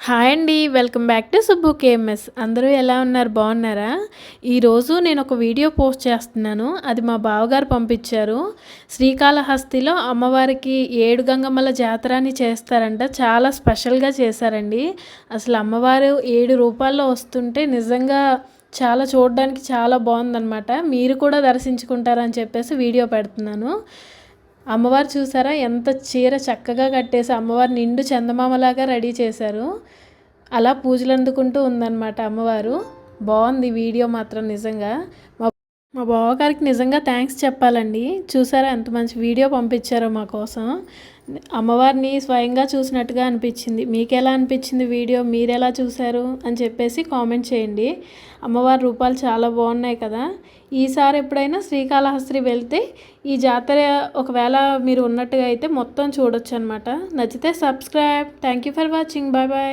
Hi అండి. Welcome back to Subbu KMS. అందరూ ఎలా ఉన్నారు? బాగున్నారా? ఈరోజు నేను ఒక వీడియో పోస్ట్ చేస్తున్నాను. అది మా బావగారు పంపించారు. శ్రీకాళహస్తిలో అమ్మవారికి 7 గంగమ్మల జాతర అని చేస్తారంట. చాలా స్పెషల్గా చేశారండి. అసలు అమ్మవారు 7 రూపాల్లో వస్తుంటే నిజంగా చాలా చూడడానికి చాలా బాగుందనమాట. మీరు కూడా దర్శించుకుంటారని చెప్పేసి వీడియో పెడుతున్నాను. అమ్మవారు చూసారా ఎంత చీర చక్కగా కట్టేసి అమ్మవారు నిండు చందమామలాగా రెడీ చేశారు. అలా పూజలు అందుకుంటూ ఉందన్నమాట అమ్మవారు. బాగుంది వీడియో మాత్రం నిజంగా. మా మా బావగారికి నిజంగా థ్యాంక్స్ చెప్పాలండి. చూసారా ఎంత మంచి వీడియో పంపించారో మా కోసం. అమ్మవారిని స్వయంగా చూసినట్టుగా అనిపించింది. మీకు ఎలా అనిపించింది వీడియో? మీరు ఎలా చూశారు అని చెప్పేసి కామెంట్ చేయండి. అమ్మవారి రూపాలు చాలా బాగున్నాయి కదా. ఈసారి ఎప్పుడైనా శ్రీకాళహస్తి వెళ్తే ఈ జాతర ఒకవేళ మీరు ఉన్నట్టుగా అయితే మొత్తం చూడొచ్చు అనమాట. నచ్చితే subscribe. Thank you for watching. Bye bye.